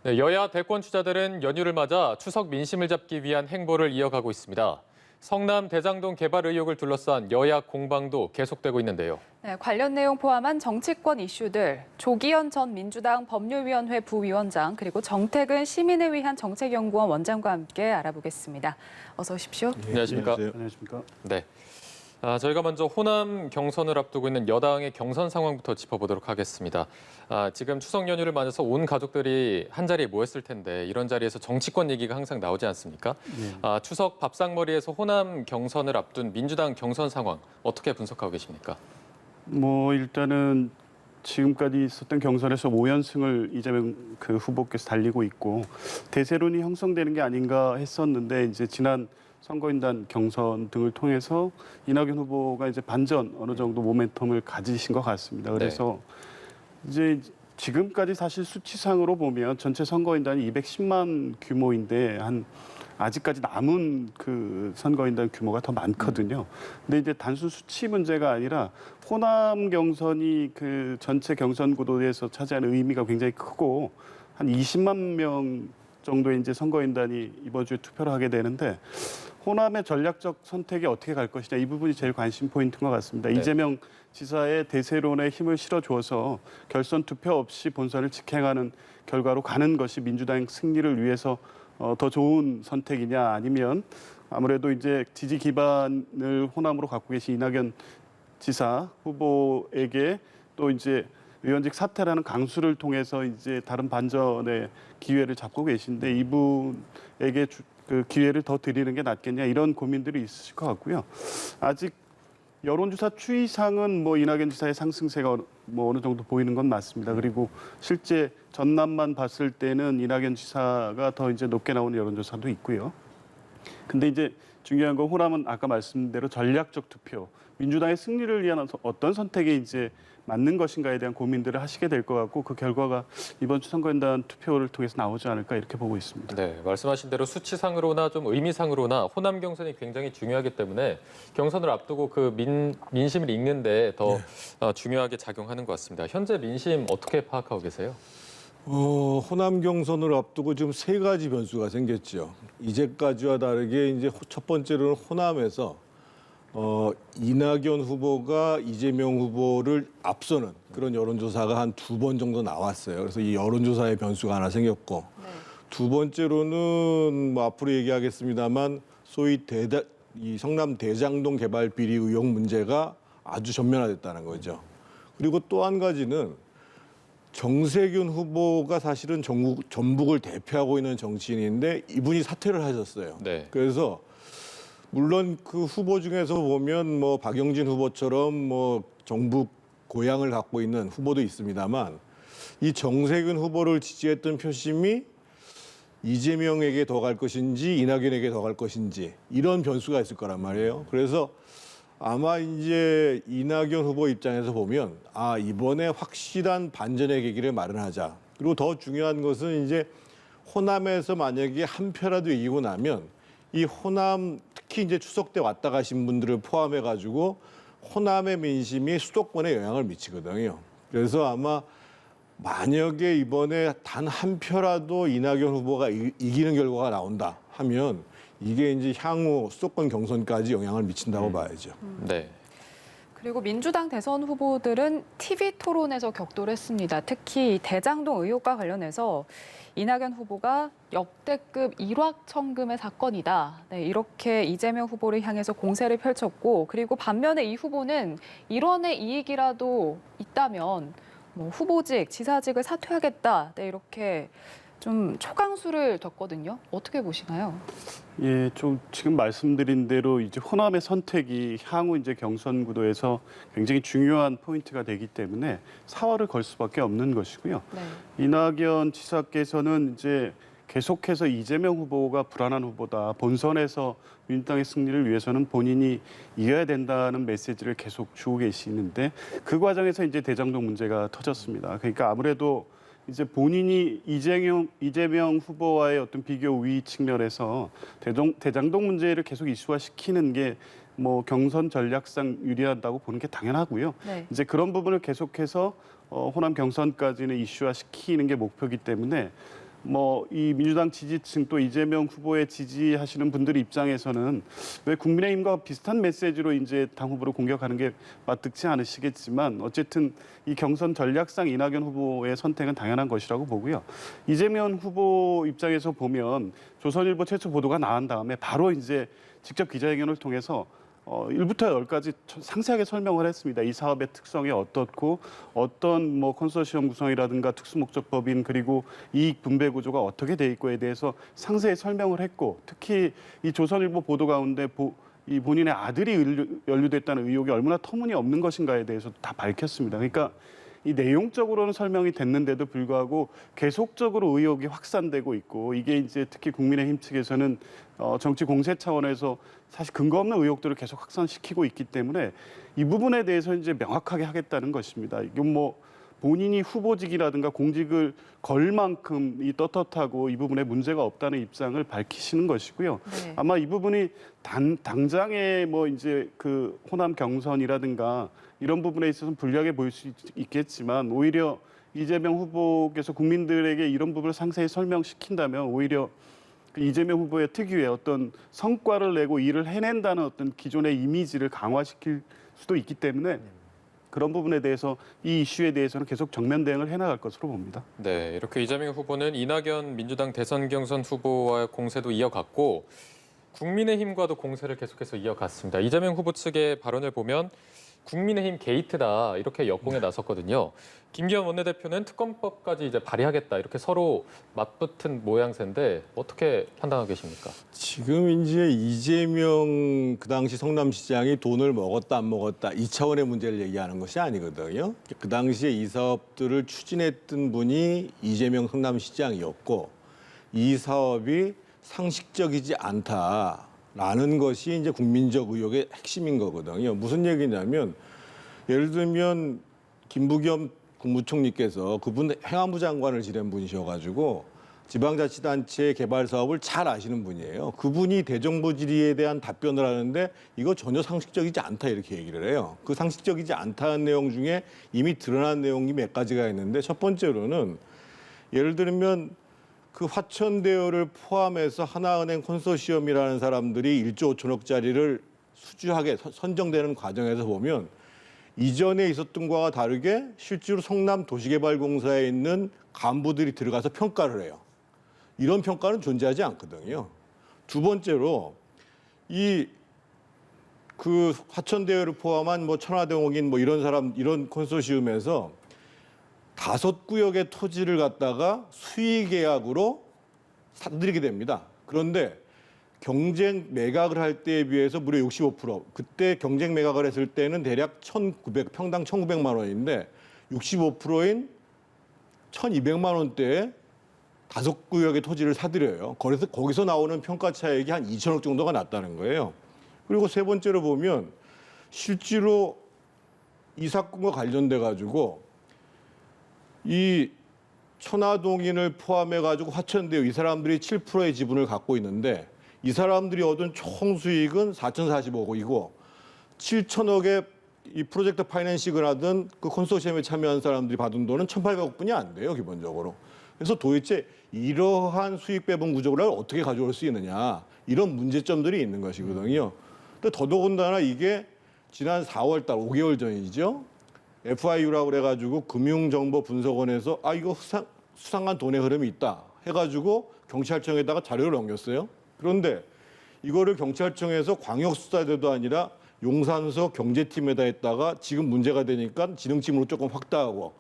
네, 여야 대권 주자들은 연휴를 맞아 추석 민심을 잡기 위한 행보를 이어가고 있습니다. 성남 대장동 개발 의혹을 둘러싼 여야 공방도 계속되고 있는데요. 네, 관련 내용 포함한 정치권 이슈들, 조기현 전 민주당 법률위원회 부위원장 그리고 정택은 시민을 위한 정책연구원 원장과 함께 알아보겠습니다. 어서 오십시오. 네, 안녕하십니까? 안녕하십니까? 네. 저희가 먼저 호남 경선을 앞두고 있는 여당의 경선 상황부터 짚어보도록 하겠습니다. 지금 추석 연휴를 맞아서 온 가족들이 한자리에 모였을 텐데 이런 자리에서 정치권 얘기가 항상 나오지 않습니까? 네. 추석 밥상머리에서 호남 경선을 앞둔 민주당 경선 상황 어떻게 분석하고 계십니까? 일단은 지금까지 있었던 경선에서 5연승을 이재명 후보께서 달리고 있고 대세론이 형성되는 게 아닌가 했었는데 이제 지난 선거인단 경선 등을 통해서 이낙연 후보가 이제 반전 어느 정도 모멘텀을 가지신 것 같습니다. 그래서 이제 지금까지 사실 수치상으로 보면 전체 선거인단이 210만 규모인데 아직까지 남은 그 선거인단 규모가 더 많거든요. 근데 이제 단순 수치 문제가 아니라 호남 경선이 그 전체 경선 구도에서 차지하는 의미가 굉장히 크고 한 20만 명 정도의 이제 선거인단이 이번 주에 투표를 하게 되는데 호남의 전략적 선택이 어떻게 갈 것이냐 이 부분이 제일 관심 포인트인 것 같습니다. 네. 이재명 지사의 대세론에 힘을 실어줘서 결선 투표 없이 본선을 직행하는 결과로 가는 것이 민주당 승리를 위해서 더 좋은 선택이냐 아니면 아무래도 이제 지지 기반을 호남으로 갖고 계신 이낙연 지사 후보에게 또 이제 의원직 사퇴라는 강수를 통해서 이제 다른 반전의 기회를 잡고 계신데 이분에게 그 기회를 더 드리는 게 낫겠냐 이런 고민들이 있으실 것 같고요. 아직 여론조사 추이상은 이낙연 지사의 상승세가 어느 정도 보이는 건 맞습니다. 그리고 실제 전남만 봤을 때는 이낙연 지사가 더 이제 높게 나오는 여론조사도 있고요. 근데 이제 중요한 건 호남은 아까 말씀드린 대로 전략적 투표, 민주당의 승리를 위한 어떤 선택이 이제 맞는 것인가에 대한 고민들을 하시게 될 것 같고 그 결과가 이번 주 선거인단 투표를 통해서 나오지 않을까 이렇게 보고 있습니다. 네, 말씀하신 대로 수치상으로나 좀 의미상으로나 호남 경선이 굉장히 중요하기 때문에 경선을 앞두고 그 민심을 읽는데 더 중요하게 작용하는 것 같습니다. 현재 민심 어떻게 파악하고 계세요? 호남 경선을 앞두고 지금 세 가지 변수가 생겼죠. 이제까지와 다르게 이제 첫 번째로는 호남에서 이낙연 후보가 이재명 후보를 앞서는 그런 여론조사가 한 2번 정도 나왔어요. 그래서 이 여론조사의 변수가 하나 생겼고 두 번째로는 앞으로 얘기하겠습니다만 소위 이 성남 대장동 개발 비리 의혹 문제가 아주 전면화됐다는 거죠. 그리고 또 한 가지는 정세균 후보가 사실은 전북을 대표하고 있는 정치인인데 이분이 사퇴를 하셨어요. 네. 그래서 물론 그 후보 중에서 보면 박영진 후보처럼 정북 고향을 갖고 있는 후보도 있습니다만 이 정세균 후보를 지지했던 표심이 이재명에게 더 갈 것인지 이낙연에게 더 갈 것인지 이런 변수가 있을 거란 말이에요. 그래서 아마 이제 이낙연 후보 입장에서 보면 이번에 확실한 반전의 계기를 마련하자. 그리고 더 중요한 것은 이제 호남에서 만약에 한 표라도 이기고 나면 이 호남 특히 이제 추석 때 왔다 가신 분들을 포함해 가지고 호남의 민심이 수도권에 영향을 미치거든요. 그래서 아마 만약에 이번에 단 한 표라도 이낙연 후보가 이기는 결과가 나온다 하면 이게 이제 향후 수도권 경선까지 영향을 미친다고 봐야죠. 네. 그리고 민주당 대선 후보들은 TV 토론에서 격돌을 했습니다. 특히 대장동 의혹과 관련해서 이낙연 후보가 역대급 일확천금의 사건이다. 네, 이렇게 이재명 후보를 향해서 공세를 펼쳤고 그리고 반면에 이 후보는 일원의 이익이라도 있다면 후보직, 지사직을 사퇴하겠다. 네, 이렇게 좀 초강수를 뒀거든요. 어떻게 보시나요? 예, 좀 지금 말씀드린 대로 이제 호남의 선택이 향후 이제 경선 구도에서 굉장히 중요한 포인트가 되기 때문에 사활을 걸 수밖에 없는 것이고요. 네. 이낙연 지사께서는 이제 계속해서 이재명 후보가 불안한 후보다. 본선에서 민주당의 승리를 위해서는 본인이 이겨야 된다는 메시지를 계속 주고 계시는데 그 과정에서 이제 대장동 문제가 터졌습니다. 그러니까 아무래도 이제 본인이 이재명 후보와의 어떤 비교 우위 측면에서 대장동 문제를 계속 이슈화시키는 게 경선 전략상 유리하다고 보는 게 당연하고요. 네. 이제 그런 부분을 계속해서 호남 경선까지는 이슈화시키는 게 목표이기 때문에 뭐 이 민주당 지지층 또 이재명 후보의 지지하시는 분들 입장에서는 왜 국민의힘과 비슷한 메시지로 이제 당 후보를 공격하는 게 맞득치 않으시겠지만 어쨌든 이 경선 전략상 이낙연 후보의 선택은 당연한 것이라고 보고요. 이재명 후보 입장에서 보면 조선일보 최초 보도가 나온 다음에 바로 이제 직접 기자회견을 통해서 1부터 10까지 상세하게 설명을 했습니다. 이 사업의 특성이 어떻고 어떤 뭐 컨소시엄 구성이라든가 특수목적법인 그리고 이익 분배 구조가 어떻게 돼 있고에 대해서 상세히 설명을 했고 특히 이 조선일보 보도 가운데 이 본인의 아들이 연루됐다는 의혹이 얼마나 터무니없는 것인가에 대해서 다 밝혔습니다. 그러니까 이 내용적으로는 설명이 됐는데도 불구하고 계속적으로 의혹이 확산되고 있고 이게 이제 특히 국민의힘 측에서는 정치 공세 차원에서 사실 근거 없는 의혹들을 계속 확산시키고 있기 때문에 이 부분에 대해서 이제 명확하게 하겠다는 것입니다. 이건 뭐 본인이 후보직이라든가 공직을 걸 만큼 이 떳떳하고 이 부분에 문제가 없다는 입장을 밝히시는 것이고요. 네. 아마 이 부분이 당장의 뭐 이제 그 호남 경선이라든가 이런 부분에 있어서는 불리하게 보일 수 있겠지만 오히려 이재명 후보께서 국민들에게 이런 부분을 상세히 설명시킨다면 오히려 그 이재명 후보의 특유의 어떤 성과를 내고 일을 해낸다는 어떤 기존의 이미지를 강화시킬 수도 있기 때문에 그런 부분에 대해서 이 이슈에 대해서는 계속 정면 대응을 해나갈 것으로 봅니다. 네, 이렇게 이재명 후보는 이낙연 민주당 대선 경선 후보와의 공세도 이어갔고 국민의힘과도 공세를 계속해서 이어갔습니다. 이재명 후보 측의 발언을 보면 국민의힘 게이트다 이렇게 역공에 나섰거든요. 김기현 원내대표는 특검법까지 이제 발의하겠다 이렇게 서로 맞붙은 모양새인데 어떻게 판단하고 계십니까? 지금 이제 이재명 그 당시 성남시장이 돈을 먹었다 안 먹었다 이 차원의 문제를 얘기하는 것이 아니거든요. 그 당시에 이 사업들을 추진했던 분이 이재명 성남시장이었고 이 사업이 상식적이지 않다라는 것이 이제 국민적 의혹의 핵심인 거거든요. 무슨 얘기냐면 예를 들면 김부겸 국무총리께서 그분 행안부 장관을 지낸 분이셔가지고 지방자치단체 개발 사업을 잘 아시는 분이에요. 그분이 대정부 질의에 대한 답변을 하는데 이거 전혀 상식적이지 않다 이렇게 얘기를 해요. 그 상식적이지 않다는 내용 중에 이미 드러난 내용이 몇 가지가 있는데 첫 번째로는 예를 들면 그 화천대유를 포함해서 하나은행 컨소시엄이라는 사람들이 1조 5천억짜리를 수주하게 선정되는 과정에서 보면 이전에 있었던 것과 다르게 실제로 성남 도시개발공사에 있는 간부들이 들어가서 평가를 해요. 이런 평가는 존재하지 않거든요. 두 번째로 이 그 화천대유를 포함한 뭐 천화대공인 뭐 이런 컨소시엄에서 5구역의 토지를 갖다가 수의 계약으로 사들이게 됩니다. 그런데 경쟁 매각을 할 때에 비해서 무려 65%. 그때 경쟁 매각을 했을 때는 대략 평당 1,900만 원인데 65%인 1,200만 원대에 5구역의 토지를 사들여요. 그래서 거기서 나오는 평가 차익이 한 2천억 정도가 났다는 거예요. 그리고 세 번째로 보면 실제로 이 사건과 관련돼 가지고 이 천화동인을 포함해 가지고 화천대유 이 사람들이 7%의 지분을 갖고 있는데 이 사람들이 얻은 총 수익은 4,045억이고 7천억의 이 프로젝트 파이낸싱을 하던 그 컨소시엄에 참여한 사람들이 받은 돈은 1,800억뿐이 안 돼요, 기본적으로. 그래서 도대체 이러한 수익 배분 구조를 어떻게 가져올 수 있느냐 이런 문제점들이 있는 것이거든요. 근데 더더군다나 이게 지난 4월 달 5개월 전이죠. FIU라고 그래가지고 금융정보분석원에서 이거 수상한 돈의 흐름이 있다 해가지고 경찰청에다가 자료를 넘겼어요. 그런데 이거를 경찰청에서 광역수사대도 아니라 용산서 경제팀에다 했다가 지금 문제가 되니까 지능팀으로 조금 확대하고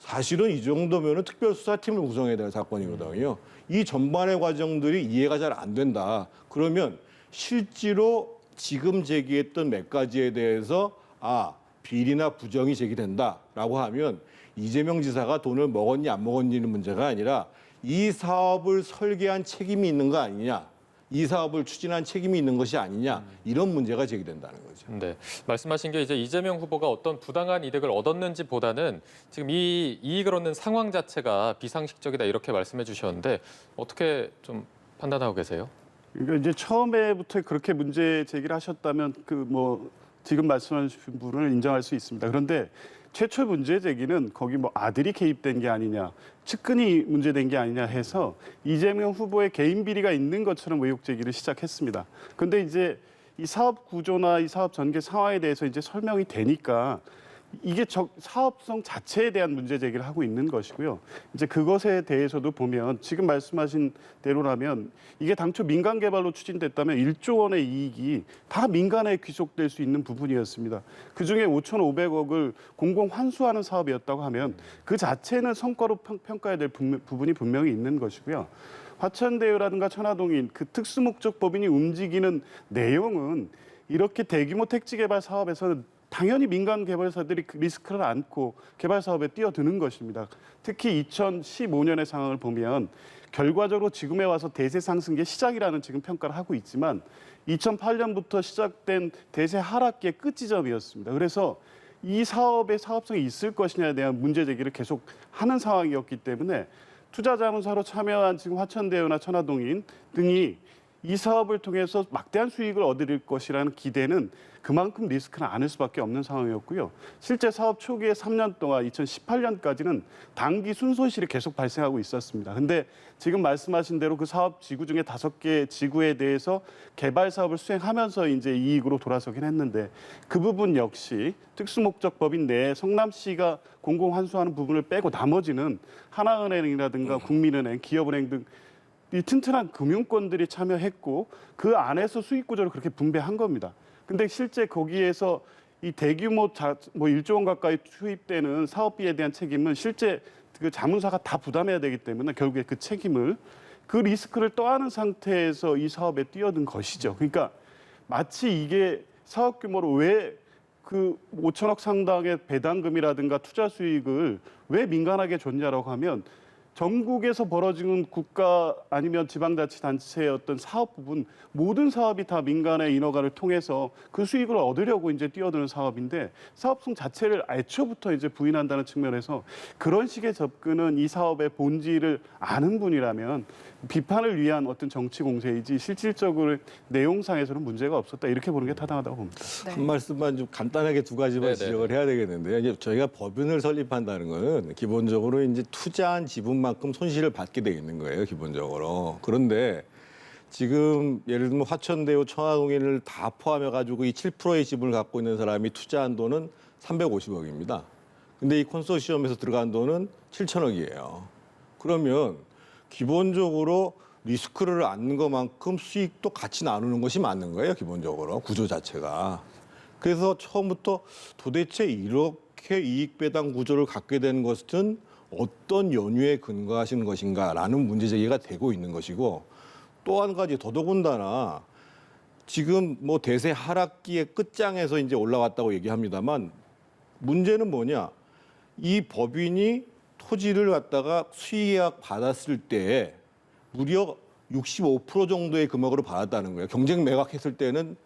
사실은 이 정도면은 특별수사팀을 구성해야 될 사건이거든요. 이 전반의 과정들이 이해가 잘 안 된다. 그러면 실제로 지금 제기했던 몇 가지에 대해서 비리나 부정이 제기된다라고 하면 이재명 지사가 돈을 먹었니 안 먹었니는 문제가 아니라 이 사업을 설계한 책임이 있는 거 아니냐, 이 사업을 추진한 책임이 있는 것이 아니냐 이런 문제가 제기된다는 거죠. 네, 말씀하신 게 이제 이재명 후보가 어떤 부당한 이득을 얻었는지보다는 지금 이 이익을 얻는 상황 자체가 비상식적이다 이렇게 말씀해 주셨는데 어떻게 좀 판단하고 계세요? 그러니까 이제 처음에부터 그렇게 문제 제기를 하셨다면 지금 말씀하신 부분을 인정할 수 있습니다. 그런데 최초 문제 제기는 거기 뭐 아들이 개입된 게 아니냐, 측근이 문제된 게 아니냐 해서 이재명 후보의 개인 비리가 있는 것처럼 의혹 제기를 시작했습니다. 근데 이제 이 사업 구조나 이 사업 전개 상황에 대해서 이제 설명이 되니까 이게 사업성 자체에 대한 문제 제기를 하고 있는 것이고요. 이제 그것에 대해서도 보면 지금 말씀하신 대로라면 이게 당초 민간 개발로 추진됐다면 1조 원의 이익이 다 민간에 귀속될 수 있는 부분이었습니다. 그중에 5,500억을 공공 환수하는 사업이었다고 하면 그 자체는 성과로 평가해야 될 부분이 분명히 있는 것이고요. 화천대유라든가 천화동인 그 특수목적법인이 움직이는 내용은 이렇게 대규모 택지 개발 사업에서는 당연히 민간 개발사들이 그 리스크를 안고 개발 사업에 뛰어드는 것입니다. 특히 2015년의 상황을 보면 결과적으로 지금에 와서 대세 상승기의 시작이라는 지금 평가를 하고 있지만 2008년부터 시작된 대세 하락기의 끝 지점이었습니다. 그래서 이 사업의 사업성이 있을 것이냐에 대한 문제 제기를 계속 하는 상황이었기 때문에 투자자문사로 참여한 지금 화천대유나 천화동인 등이 이 사업을 통해서 막대한 수익을 얻을 것이라는 기대는 그만큼 리스크는 안을 수밖에 없는 상황이었고요. 실제 사업 초기에 3년 동안 2018년까지는 단기 순손실이 계속 발생하고 있었습니다. 근데 지금 말씀하신 대로 그 사업 지구 중에 5개 지구에 대해서 개발 사업을 수행하면서 이제 이익으로 돌아서긴 했는데 그 부분 역시 특수목적법인 내에 성남시가 공공 환수하는 부분을 빼고 나머지는 하나은행이라든가 국민은행, 기업은행 등 이 튼튼한 금융권들이 참여했고 그 안에서 수익 구조를 그렇게 분배한 겁니다. 근데 실제 거기에서 이 대규모 뭐 1조 원 가까이 투입되는 사업비에 대한 책임은 실제 그 자문사가 다 부담해야 되기 때문에 결국에 그 책임을 그 리스크를 떠안은 상태에서 이 사업에 뛰어든 것이죠. 그러니까 마치 이게 사업 규모로 왜 그 5천억 상당의 배당금이라든가 투자 수익을 왜 민간하게 줬냐라고 하면 전국에서 벌어지는 국가 아니면 지방자치단체의 어떤 사업 부분 모든 사업이 다 민간의 인허가를 통해서 그 수익을 얻으려고 이제 뛰어드는 사업인데 사업성 자체를 애초부터 이제 부인한다는 측면에서 그런 식의 접근은 이 사업의 본질을 아는 분이라면 비판을 위한 어떤 정치 공세이지 실질적으로 내용상에서는 문제가 없었다 이렇게 보는 게 타당하다고 봅니다. 네. 한 말씀만 좀 간단하게 두 가지만 네네. 지적을 해야 되겠는데요. 이제 저희가 법인을 설립한다는 거는 기본적으로 이제 투자한 지분만큼 손실을 받게 돼 있는 거예요, 기본적으로. 그런데 지금 예를 들면 화천대유, 천화동인을 다 포함해 가지고 이 7%의 지분을 갖고 있는 사람이 투자한 돈은 350억입니다. 근데 이 컨소시엄에서 들어간 돈은 7천억이에요. 그러면 기본적으로 리스크를 안는 것만큼 수익도 같이 나누는 것이 맞는 거예요, 기본적으로 구조 자체가. 그래서 처음부터 도대체 이렇게 이익 배당 구조를 갖게 된 것은 어떤 연유에 근거하신 것인가라는 문제 제기가 되고 있는 것이고 또 한 가지 더더군다나 지금 뭐 대세 하락기의 끝장에서 이제 올라왔다고 얘기합니다만 문제는 뭐냐? 이 법인이 토지를 갖다가 수의계약 받았을 때 무려 65% 정도의 금액으로 받았다는 거예요. 경쟁 매각했을 때는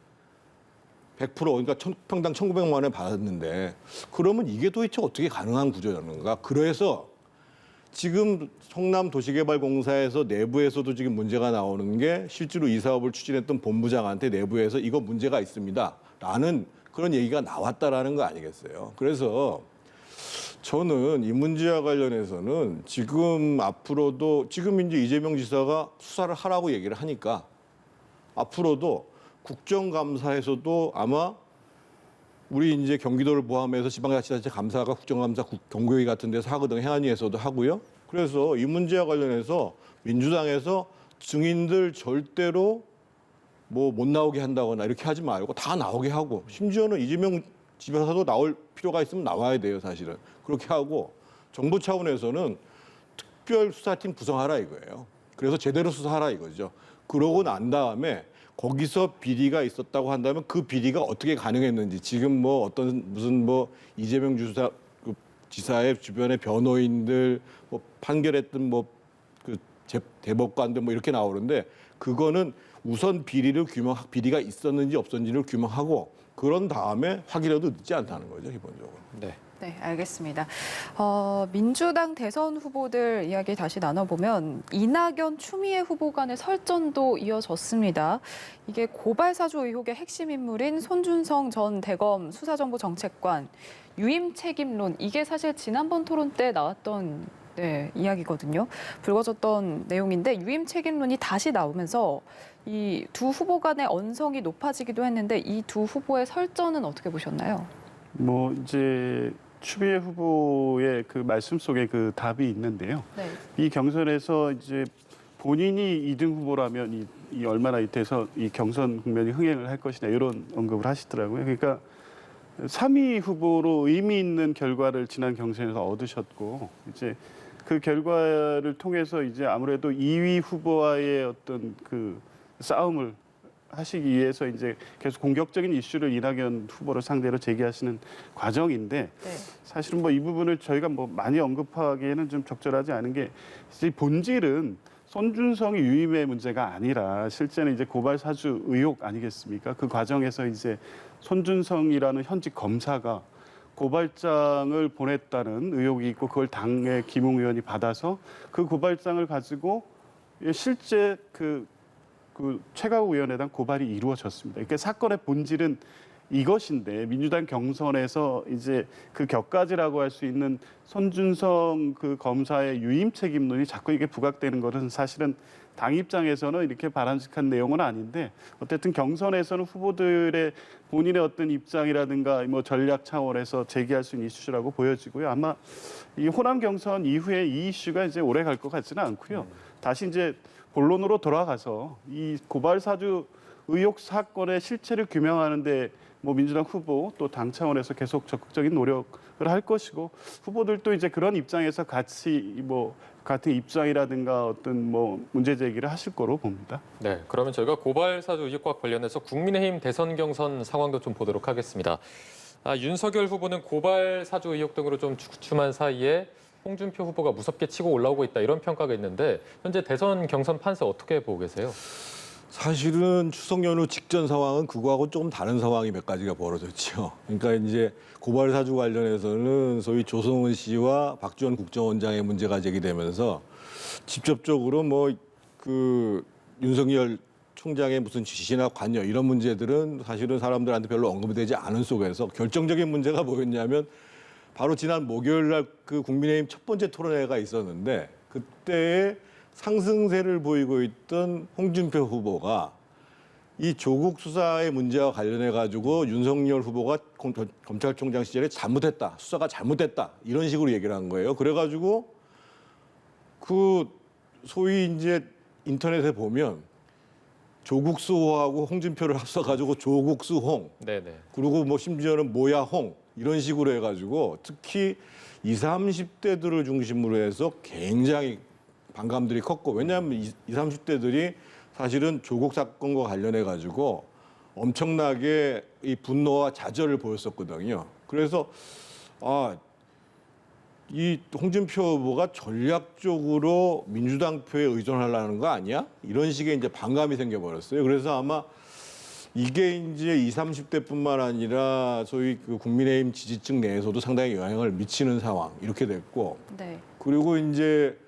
100% 그러니까 평당 1,900만 원에 받았는데 그러면 이게 도대체 어떻게 가능한 구조였는가? 그래서 지금 성남도시개발공사에서 내부에서도 지금 문제가 나오는 게 실제로 이 사업을 추진했던 본부장한테 내부에서 이거 문제가 있습니다라는 그런 얘기가 나왔다라는 거 아니겠어요? 그래서 저는 이 문제와 관련해서는 지금 앞으로도 지금 이제 이재명 지사가 수사를 하라고 얘기를 하니까 앞으로도 국정감사에서도 아마 우리 이제 경기도를 포함해서 지방자치단체 감사가 국정감사 경고회의 같은 데서 하거든요. 행안위에서도 하고요. 그래서 이 문제와 관련해서 민주당에서 증인들 절대로 뭐 못 나오게 한다거나 이렇게 하지 말고 다 나오게 하고 심지어는 이재명 지사도 나올 필요가 있으면 나와야 돼요, 사실은. 그렇게 하고 정부 차원에서는 특별수사팀 구성하라 이거예요. 그래서 제대로 수사하라 이거죠. 그러고 난 다음에 거기서 비리가 있었다고 한다면 그 비리가 어떻게 가능했는지 지금 뭐 어떤 무슨 뭐 이재명 지사의 주변의 변호인들 뭐 판결했던 뭐 그 대법관들 뭐 이렇게 나오는데 그거는 우선 비리가 있었는지 없었는지를 규명하고 그런 다음에 확인해도 늦지 않다는 거죠, 기본적으로. 네. 네, 알겠습니다. 민주당 대선 후보들 이야기 다시 나눠보면 이낙연, 추미애 후보 간의 설전도 이어졌습니다. 이게 고발 사주 의혹의 핵심 인물인 손준성 전 대검 수사정보정책관, 유임 책임론 이게 사실 지난번 토론 때 나왔던 이야기거든요. 불거졌던 내용인데 유임 책임론이 다시 나오면서 이 두 후보 간의 언성이 높아지기도 했는데 이 두 후보의 설전은 어떻게 보셨나요? 뭐 이제 추미애 후보의 그 말씀 속에 그 답이 있는데요. 네. 이 경선에서 이제 본인이 2등 후보라면 이 얼마나 이때서 이 경선 국면이 흥행을 할 것이냐 이런 언급을 하시더라고요. 그러니까 3위 후보로 의미 있는 결과를 지난 경선에서 얻으셨고 이제 그 결과를 통해서 이제 아무래도 2위 후보와의 어떤 그 싸움을 하시기 위해서 이제 계속 공격적인 이슈를 이낙연 후보를 상대로 제기하시는 과정인데 네. 사실은 뭐 이 부분을 저희가 뭐 많이 언급하기에는 좀 적절하지 않은 게 이제 본질은 손준성이 유임의 문제가 아니라 실제는 이제 고발 사주 의혹 아니겠습니까? 그 과정에서 이제 손준성이라는 현직 검사가 고발장을 보냈다는 의혹이 있고 그걸 당의 김웅 의원이 받아서 그 고발장을 가지고 실제 그 최가우 의원에 대한 고발이 이루어졌습니다. 그러니까 사건의 본질은 이것인데 민주당 경선에서 이제 그 격가지라고 할 수 있는 손준성 그 검사의 유임 책임론이 자꾸 이게 부각되는 것은 사실은 당 입장에서는 이렇게 바람직한 내용은 아닌데 어쨌든 경선에서는 후보들의 본인의 어떤 입장이라든가 뭐 전략 차원에서 제기할 수 있는 이슈라고 보여지고요. 아마 이 호남 경선 이후에 이 이슈가 이제 오래 갈 것 같지는 않고요. 다시 이제 본론으로 돌아가서 이 고발 사주 의혹 사건의 실체를 규명하는데 뭐 민주당 후보 또 당 차원에서 계속 적극적인 노력을 할 것이고 후보들도 이제 그런 입장에서 같이 뭐 같은 입장이라든가 어떤 뭐 문제 제기를 하실 거로 봅니다. 네, 그러면 저희가 고발 사주 의혹과 관련해서 국민의힘 대선 경선 상황도 좀 보도록 하겠습니다. 윤석열 후보는 고발 사주 의혹 등으로 좀 주춤한 사이에 홍준표 후보가 무섭게 치고 올라오고 있다 이런 평가가 있는데 현재 대선 경선 판세 어떻게 보고 계세요? 사실은 추석 연휴 직전 상황은 그거하고 조금 다른 상황이 몇 가지가 벌어졌죠. 그러니까 이제 고발 사주 관련해서는 소위 조성은 씨와 박지원 국정원장의 문제가 제기되면서 직접적으로 뭐 그 윤석열 총장의 무슨 지시나 관여 이런 문제들은 사실은 사람들한테 별로 언급이 되지 않은 속에서 결정적인 문제가 뭐였냐면 바로 지난 목요일 날 그 국민의힘 첫 번째 토론회가 있었는데 그때에 상승세를 보이고 있던 홍준표 후보가 이 조국 수사의 문제와 관련해 가지고 윤석열 후보가 검찰총장 시절에 잘못했다, 수사가 잘못됐다 이런 식으로 얘기를 한 거예요. 그래가지고 그 소위 이제 인터넷에 보면 조국수호하고 홍준표를 합쳐가지고 조국수홍. 네네. 그리고 뭐 심지어는 뭐야 홍 이런 식으로 해가지고 특히 20, 30대들을 중심으로 해서 굉장히 반감들이 컸고 왜냐하면 20, 30대들이 사실은 조국 사건과 관련해 가지고 엄청나게 이 분노와 좌절을 보였었거든요. 그래서 이 홍준표 후보가 전략적으로 민주당 표에 의존하려는 거 아니야? 이런 식의 이제 반감이 생겨버렸어요. 그래서 아마 이게 이제 20, 30대뿐만 아니라 소위 그 국민의힘 지지층 내에서도 상당히 영향을 미치는 상황 이렇게 됐고, 네. 그리고 이제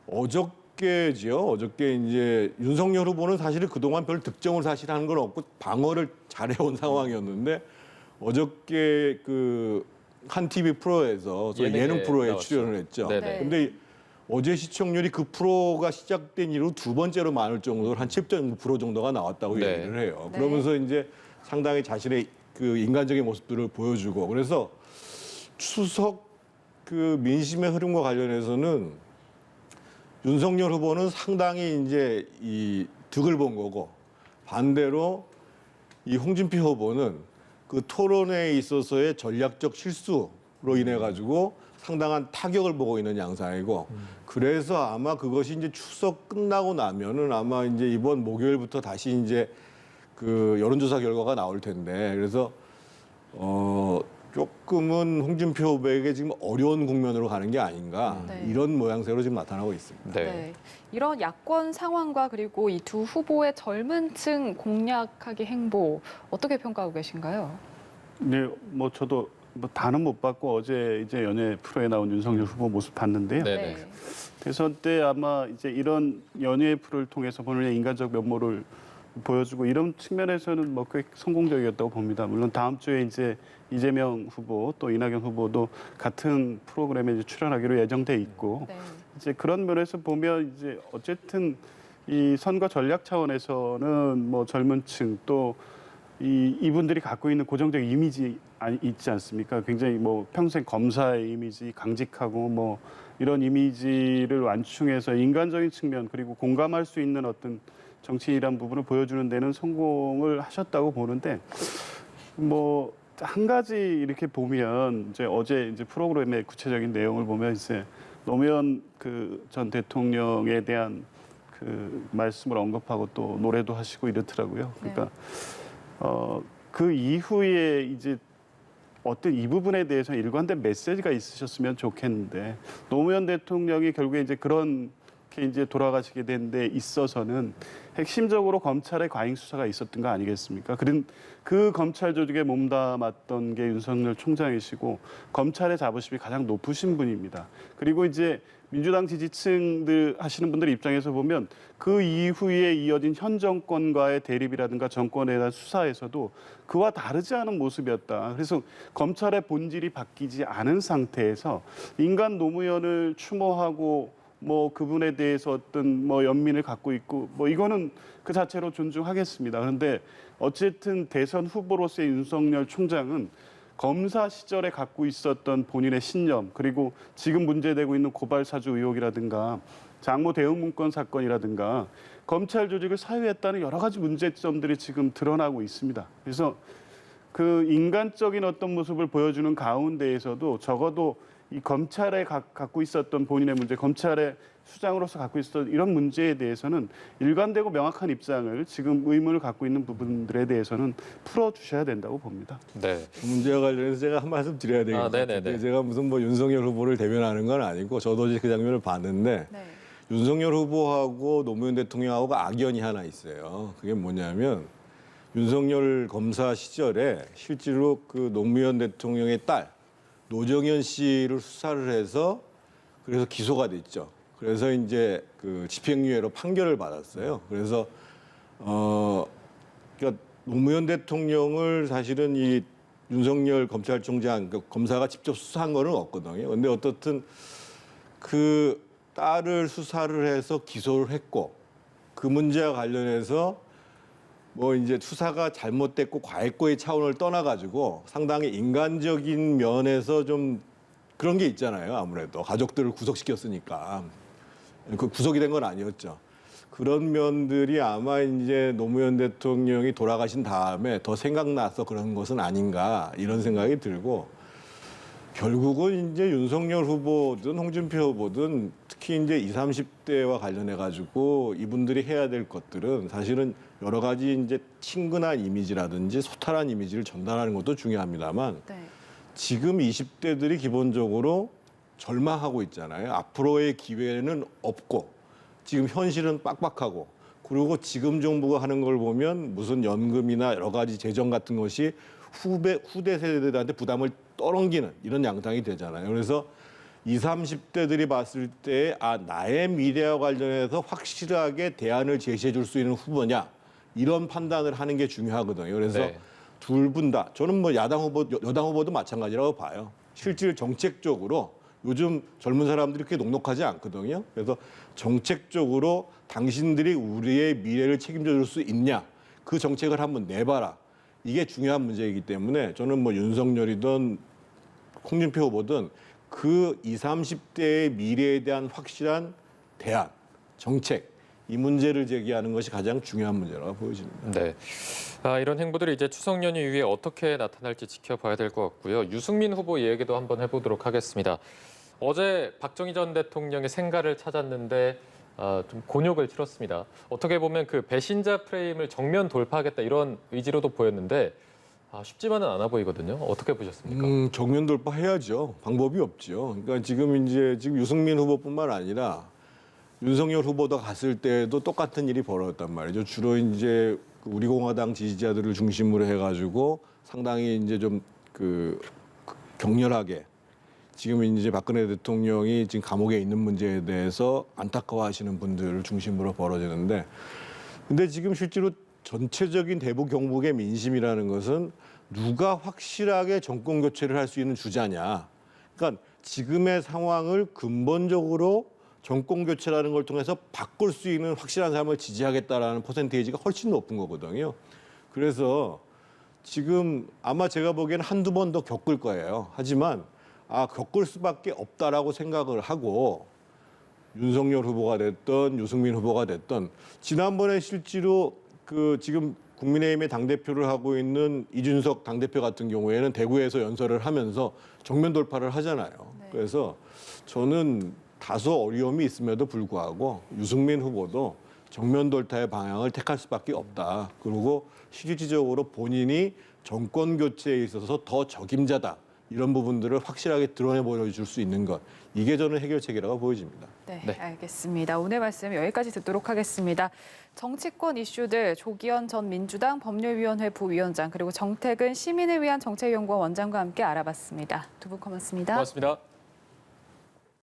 어저께죠. 어저께 이제 윤석열 후보는 사실은 그동안 별 득점을 사실 하는 건 없고 방어를 잘해온 상황이었는데 어저께 그 한 TV 프로에서 예능 프로에 나왔죠. 출연을 했죠. 네네. 근데 어제 시청률이 그 프로가 시작된 이후 두 번째로 많을 정도로 한 7.9% 정도가 나왔다고 네. 얘기를 해요. 네. 그러면서 이제 상당히 자신의 그 인간적인 모습들을 보여주고 그래서 추석 그 민심의 흐름과 관련해서는 윤석열 후보는 상당히 이제 이 득을 본 거고 반대로 이 홍준표 후보는 그 토론회에 있어서의 전략적 실수로 인해 가지고 상당한 타격을 보고 있는 양상이고 그래서 아마 그것이 이제 추석 끝나고 나면은 아마 이제 이번 목요일부터 다시 이제 그 여론조사 결과가 나올 텐데 그래서 조금은 홍준표 후보에게 지금 어려운 국면으로 가는 게 아닌가 네. 이런 모양새로 지금 나타나고 있습니다. 네. 네. 이런 야권 상황과 그리고 이 두 후보의 젊은 층 공략하기 행보 어떻게 평가하고 계신가요? 네, 뭐 저도 뭐 다는 못 봤고 어제 이제 연예 프로에 나온 윤석열 후보 모습 봤는데요. 네. 대선 때 아마 이제 이런 연예 프로를 통해서 본인의 인간적 면모를 보여주고 이런 측면에서는 뭐 꽤 성공적이었다고 봅니다. 물론 다음 주에 이제 이재명 후보 또 이낙연 후보도 같은 프로그램에 이제 출연하기로 예정돼 있고 네. 이제 그런 면에서 보면 이제 어쨌든 이 선거 전략 차원에서는 뭐 젊은층 또 이분들이 갖고 있는 고정적 이미지 있지 않습니까? 굉장히 뭐 평생 검사의 이미지, 강직하고 뭐 이런 이미지를 완충해서 인간적인 측면 그리고 공감할 수 있는 어떤 정치인이란 부분을 보여주는 데는 성공을 하셨다고 보는데 뭐 한 가지 이렇게 보면 이제 어제 이제 프로그램의 구체적인 내용을 보면 이제 노무현 그 전 대통령에 대한 그 말씀을 언급하고 또 노래도 하시고 이렇더라고요. 그러니까 그 이후에 이제 어떤 이 부분에 대해서 일관된 메시지가 있으셨으면 좋겠는데 노무현 대통령이 결국에 이제 그런 게 이제 돌아가시게 된 데 있어서는 핵심적으로 검찰의 과잉 수사가 있었던 거 아니겠습니까? 그 검찰 조직에 몸담았던 게 윤석열 총장이시고 검찰의 자부심이 가장 높으신 분입니다. 그리고 이제 민주당 지지층들 하시는 분들 입장에서 보면 그 이후에 이어진 현 정권과의 대립이라든가 정권에 대한 수사에서도 그와 다르지 않은 모습이었다. 그래서 검찰의 본질이 바뀌지 않은 상태에서 인간 노무현을 추모하고 뭐 그분에 대해서 어떤 뭐 연민을 갖고 있고 뭐 이거는 그 자체로 존중하겠습니다. 그런데 어쨌든 대선 후보로서의 윤석열 총장은 검사 시절에 갖고 있었던 본인의 신념 그리고 지금 문제되고 있는 고발 사주 의혹이라든가 장모 대응 문건 사건이라든가 검찰 조직을 사유했다는 여러 가지 문제점들이 지금 드러나고 있습니다. 그래서 그 인간적인 어떤 모습을 보여주는 가운데에서도 적어도 이 검찰에 갖고 있었던 본인의 문제, 검찰의 수장으로서 갖고 있었던 이런 문제에 대해서는 일관되고 명확한 입장을 지금 의문을 갖고 있는 부분들에 대해서는 풀어주셔야 된다고 봅니다. 네. 그 문제와 관련해서 제가 한 말씀 드려야 되겠는데 네네네. 제가 무슨 뭐 윤석열 후보를 대변하는 건 아니고 저도 이제 그 장면을 봤는데 네. 윤석열 후보하고 노무현 대통령하고 악연이 하나 있어요. 그게 뭐냐면 윤석열 검사 시절에 실제로 그 노무현 대통령의 딸 노정현 씨를 수사를 해서 그래서 기소가 됐죠. 그래서 이제 그 집행유예로 판결을 받았어요. 그래서 그러니까 노무현 대통령을 사실은 이 윤석열 검찰총장 그 검사가 직접 수사한 거는 없거든요. 근데 어떻든 그 딸을 수사를 해서 기소를 했고 그 문제와 관련해서 뭐 이제 수사가 잘못됐고 과했고의 차원을 떠나가지고 상당히 인간적인 면에서 좀 그런 게 있잖아요. 아무래도 가족들을 구속시켰으니까 그 구속이 된 건 아니었죠. 그런 면들이 아마 이제 노무현 대통령이 돌아가신 다음에 더 생각나서 그런 것은 아닌가 이런 생각이 들고 결국은 이제 윤석열 후보든 홍준표 후보든 특히 이제 20, 30대와 관련해 가지고 이분들이 해야 될 것들은 사실은 여러 가지 이제 친근한 이미지라든지 소탈한 이미지를 전달하는 것도 중요합니다만 네. 지금 20대들이 기본적으로 절망하고 있잖아요. 앞으로의 기회는 없고 지금 현실은 빡빡하고 그리고 지금 정부가 하는 걸 보면 무슨 연금이나 여러 가지 재정 같은 것이 후대 세대들한테 부담을 떠넘기는 이런 양상이 되잖아요. 그래서 20, 30대들이 봤을 때 나의 미래와 관련해서 확실하게 대안을 제시해 줄 수 있는 후보냐 이런 판단을 하는 게 중요하거든요. 그래서 네. 둘 분 다 저는 뭐 야당 후보, 여당 후보도 마찬가지라고 봐요. 실질 정책적으로 요즘 젊은 사람들이 그렇게 녹록하지 않거든요. 그래서 정책적으로 당신들이 우리의 미래를 책임져 줄 수 있냐 그 정책을 한번 내봐라. 이게 중요한 문제이기 때문에 저는 뭐 윤석열이든 홍준표 후보든 그 20, 30대의 미래에 대한 확실한 대안, 정책 이 문제를 제기하는 것이 가장 중요한 문제라고 보여집니다. 네. 이런 행보들이 이제 추석 연휴 이후에 어떻게 나타날지 지켜봐야 될 것 같고요. 유승민 후보 얘기도 한번 해보도록 하겠습니다. 어제 박정희 전 대통령의 생가를 찾았는데 좀 곤욕을 치렀습니다. 어떻게 보면 그 배신자 프레임을 정면 돌파하겠다 이런 의지로도 보였는데 쉽지만은 않아 보이거든요. 어떻게 보셨습니까? 정면 돌파해야죠. 방법이 없죠. 그러니까 지금 유승민 후보뿐만 아니라 윤석열 후보도 갔을 때도 똑같은 일이 벌어졌단 말이죠. 주로 이제 우리 공화당 지지자들을 중심으로 해가지고 상당히 이제 좀 격렬하게 지금 이제 박근혜 대통령이 지금 감옥에 있는 문제에 대해서 안타까워하시는 분들을 중심으로 벌어지는데, 근데 지금 실제로 전체적인 대북 경북의 민심이라는 것은 누가 확실하게 정권 교체를 할 수 있는 주자냐. 그러니까 지금의 상황을 근본적으로 정권 교체라는 걸 통해서 바꿀 수 있는 확실한 사람을 지지하겠다라는 퍼센테이지가 훨씬 높은 거거든요. 그래서 지금 아마 제가 보기에는 한두 번 더 겪을 거예요. 하지만 겪을 수밖에 없다라고 생각을 하고 윤석열 후보가 됐던 유승민 후보가 됐던 지난번에 실제로 지금 국민의힘의 당대표를 하고 있는 이준석 당대표 같은 경우에는 대구에서 연설을 하면서 정면 돌파를 하잖아요. 네. 그래서 저는 다소 어려움이 있음에도 불구하고 유승민 후보도 정면 돌파의 방향을 택할 수밖에 없다. 그리고 실질적으로 본인이 정권 교체에 있어서 더 적임자다. 이런 부분들을 확실하게 드러내 보여줄 수 있는 것. 이게 저는 해결책이라고 보여집니다. 네, 네. 알겠습니다. 오늘 말씀 여기까지 듣도록 하겠습니다. 정치권 이슈들 조기현 전 민주당 법률위원회 부위원장 그리고 정택은 시민을 위한 정책연구원 원장과 함께 알아봤습니다. 두 분 고맙습니다. 고맙습니다.